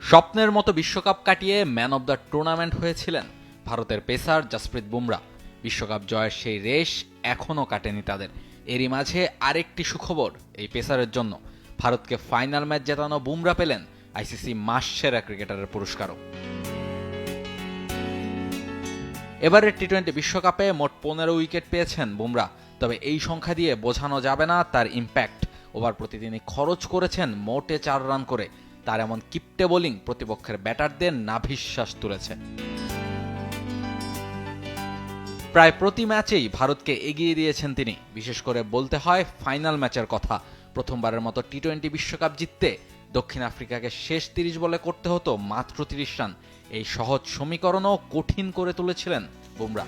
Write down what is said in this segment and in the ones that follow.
স্বপ্নের মতো বিশ্বকাপ কাটিয়ে ম্যান অব দ্য টুর্নামেন্ট হয়েছিলেন ভারতের পেসার জসপ্রীত বুমরা। বিশ্বকাপ জয়ের সেই রেশ এখনও কাটেনি তাদের। এরই মাঝে আরেকটি সুখবর এই পেসারের জন্য, ভারতকে ফাইনাল ম্যাচ জেতানো বুমরা পেলেন আইসিসি মাস সেরা ক্রিকেটারের পুরস্কারও। এবারের টি-20 বিশ্বকাপে মোট 15 উইকেট পেয়েছেন বুমরা, তবে এই সংখ্যা দিয়ে বোঝানো যাবে না তার ইম্প্যাক্ট। ওভার প্রতি তিনি খরচ করেছেন মোটে 4 রান করে। তার এমন কিপ্টে বোলিং প্রতিপক্ষের ব্যাটারদের নাভিশ্বাস তুলেছে। প্রায় প্রতি ম্যাচেই ভারতকে এগিয়ে দিয়েছেন তিনি। বিশেষ করে বলতে হয় ফাইনাল ম্যাচের কথা। প্রথমবারের মতো টি-20 বিশ্বকাপ জিততে দক্ষিণ আফ্রিকাকে শেষ 30 বলে করতে হতো মাত্র 30 রান। এই সহজ সমীকরণও কঠিন করে তুলেছিলেন বুমরা।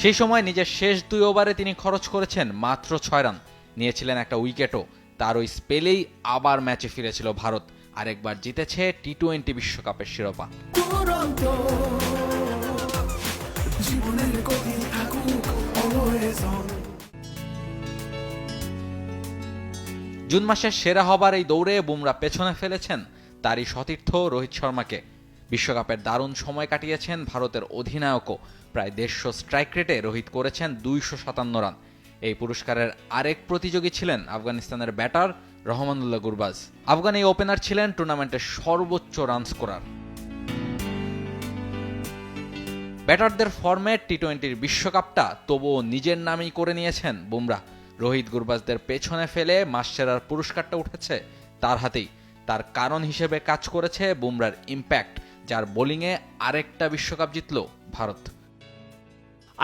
সেই সময় নিজের শেষ 2 ওভারে তিনি খরচ করেছেন মাত্র 6 রান, নিয়েছিলেন একটা উইকেটও। তার ওই স্পেলেই আবার ম্যাচে ফিরেছিল ভারত, আরেকবার জিতেছে টি-20 বিশ্বকাপের শিরোপা। জুন মাসের সেরা হবার এই দৌড়ে বুমরা পেছনে ফেলেছেন তারই সতীর্থ রোহিত শর্মাকে। বিশ্বকাপের দারুণ সময় কাটিয়েছেন ভারতের অধিনায়কও। প্রায় 150 স্ট্রাইক রেটে রোহিত করেছেন 257 রান। এই পুরস্কারের আরেক প্রতিযোগী ছিলেন আফগানিস্তানের ব্যাটার রহমানুল্লাহ গুরবাজ। আফগান এই ওপেনার ছিলেন টুর্নামেন্টের সর্বোচ্চ রান স্কোরার। ব্যাটারদের ফর্মে টি-20 বিশ্বকাপটা তবুও নিজের নামেই করে নিয়েছেন বুমরা। রোহিত গুরবাজদের পেছনে ফেলে মাস সেরার পুরস্কারটা উঠেছে তার হাতেই। তার কারণ হিসেবে কাজ করেছে বুমরার ইম্প্যাক্ট, যার বোলিংয়ে আরেকটা বিশ্বকাপ জিতল ভারত।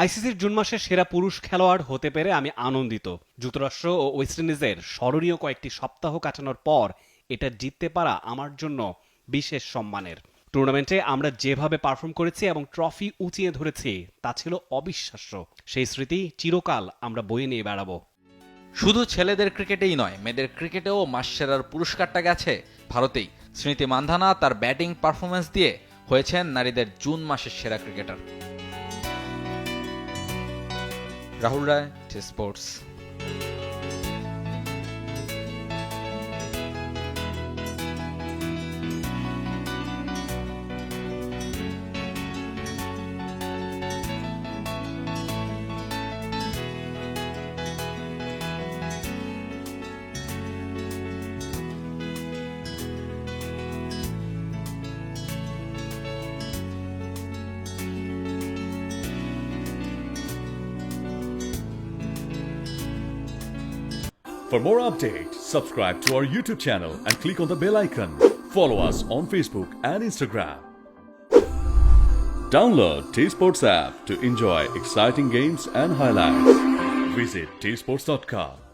আইসিসির জুন মাসের সেরা পুরুষ খেলোয়াড় হতে পেরে আমি আনন্দিত। যুক্তরাষ্ট্র ও ওয়েস্ট ইন্ডিজের স্মরণীয় কয়েকটি সপ্তাহ কাটানোর পর এটা জিততে পারা আমার জন্য বিশেষ সম্মানের। টুর্নামেন্টে আমরা যেভাবে পারফর্ম করেছি এবং ট্রফি উঁচিয়ে ধরেছি তা ছিল অবিশ্বাস্য। সেই স্মৃতি চিরকাল আমরা বয়ে নিয়ে বেড়াবো। শুধু ছেলেদের ক্রিকেটেই নয়, মেয়েদের ক্রিকেটেও মাস সেরার পুরস্কারটা গেছে ভারতেই। স্মৃতি মান্ধানা তার ব্যাটিং পারফরমেন্স দিয়ে হয়েছেন নারীদের জুন মাসের সেরা cricketer. Rahul Roy, sports. For more updates, subscribe to our YouTube channel and click on the bell icon. Follow us on Facebook and Instagram. Download T-Sports app to enjoy exciting games and highlights. Visit tsports.com.